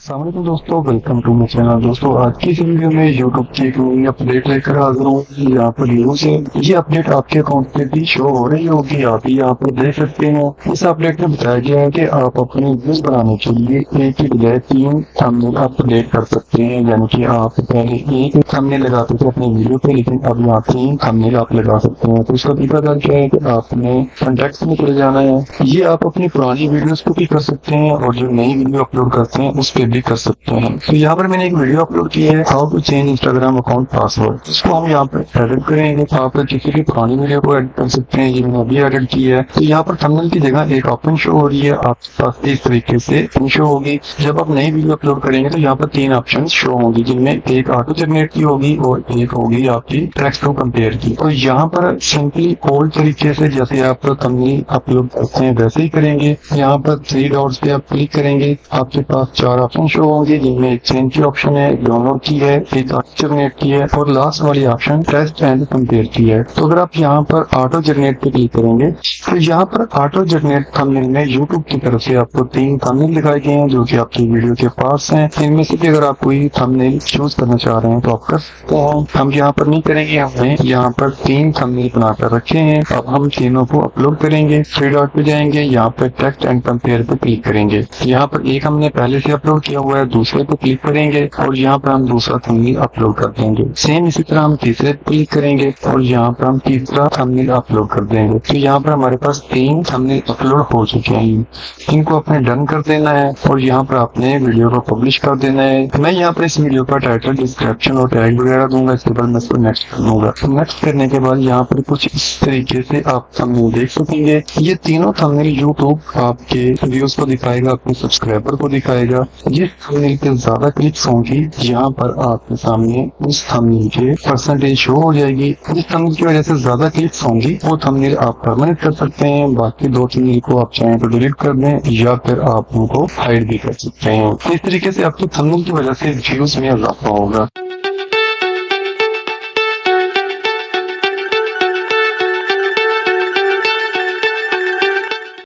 अस्सलामुअलैकुम दोस्तों, welcome to my channel. दोस्तों, आज की इस वीडियो में यूट्यूब की एक नई अपडेट लेकर हाजिर हूँ। यहाँ पर न्यूज है, ये अपडेट आपके अकाउंट पे भी शो हो रही होगी, आप ही यहाँ पर देख सकते हैं। इस अपडेट में बताया गया है कि आप अपने व्यूज बढ़ाने के लिए एक ही बजाय 3 थंबनेल अपडेट कर सकते हैं। यानी कि आप पहले एक थंबनेल लगाते थे अपने वीडियो पे, लेकिन अब यहाँ 3 थंबनेल आप लगा सकते हैं। तो इसका तरीका क्या है कि आपने कॉन्टेक्ट में चले जाना है। ये आप अपनी पुरानी वीडियोस को भी कर सकते हैं और जो नई वीडियो अपलोड करते हैं उस पर भी कर सकते हैं। तो यहाँ पर मैंने एक वीडियो अपलोड की है, how to change Instagram account password. इसको हम यहाँ पर एडिट करेंगे। आप किसी भी पुरानी वीडियो को एडिट कर सकते हैं, ये मैंने अभी एडिट की है। तो यहाँ पर थंबनेल की जगह एक ऑप्शन शो हो रही है, आपके पास इस तरीके से शो होगी। जब आप नई वीडियो अपलोड करेंगे तो यहाँ पर 3 ऑप्शन शो होंगी, जिनमें एक ऑटो जनरेट की होगी और एक होगी आपकी टेक्स्ट टू कंपेयर की। तो यहाँ पर सिंपली ओल्ड तरीके से जैसे आप थंबनेल अपलोड करते हैं वैसे ही करेंगे। यहाँ पर 3 डॉट्स पे आप क्लिक करेंगे, आपके पास 4 ऑप्शन शो होंगे, जिनमें एक चेंज की ऑप्शन है, डाउनलोड की है, एक ऑटो जनरेट की है और लास्ट वाली ऑप्शन टेस्ट एंड कंपेयर की है। तो अगर आप यहाँ पर ऑटो जनरेट पे क्लिक करेंगे तो यहाँ पर ऑटो जनरेट थंबनेल में यूट्यूब की तरफ से आपको 3 थंबनेल दिखाए गए हैं जो कि आपकी वीडियो के पास हैं। इनमें से भी अगर आप कोई थंबनेल चूज करना चाह रहे हैं तो आप कर सकते हैं। हम यहाँ पर नहीं करेंगे, हमने यहाँ पर 3 थंबनेल बनाकर रखे हैं। अब हम तीनों को अपलोड करेंगे। 3 डॉट पे जाएंगे, यहाँ पर टेक्स्ट एंड कंपेयर पे क्लिक करेंगे। यहाँ पर एक हमने पहले से अपलोड किया हुआ है, दूसरे पे क्लिक करेंगे और यहाँ पर हम दूसरा थंबनेल अपलोड कर देंगे। सेम इसी तरह हम तीसरे पे क्लिक करेंगे और यहाँ पर हम तीसरा थंबनेल अपलोड कर देंगे। तो यहाँ पर हमारे पास 3 थंबनेल अपलोड हो चुके हैं। इनको अपने डन कर देना है और यहाँ पर आपने वीडियो को पब्लिश कर देना है। मैं यहाँ पर इस वीडियो का टाइटल, डिस्क्रिप्शन और टैग वगैरह दूंगा। इसके बाद मैं इसको नेक्स्ट कर दूंगा। नेक्स्ट करने के बाद यहाँ पर कुछ इस तरीके से आप थंबनेल देख सकेंगे। ये तीनों थंबनेल यूट्यूब आपके व्यूज को दिखाएगा, अपने सब्सक्राइबर को दिखाएगा। जिस थंबनेल पे ज्यादा क्लिक्स होंगी यहाँ पर आपके सामने उस थंबनेल के परसेंटेज शो हो जाएगी। जिस थंबनेल की वजह से ज्यादा क्लिक्स होंगी वो थंबनेल आप परमानेंट कर सकते हैं। बाकी 2 थंबनेल को आप चाहें तो डिलीट कर दें या फिर आप उनको हाइड भी कर सकते हैं। इस तरीके से आपकी थंबनेल की वजह से व्यूज में इजाफा होगा।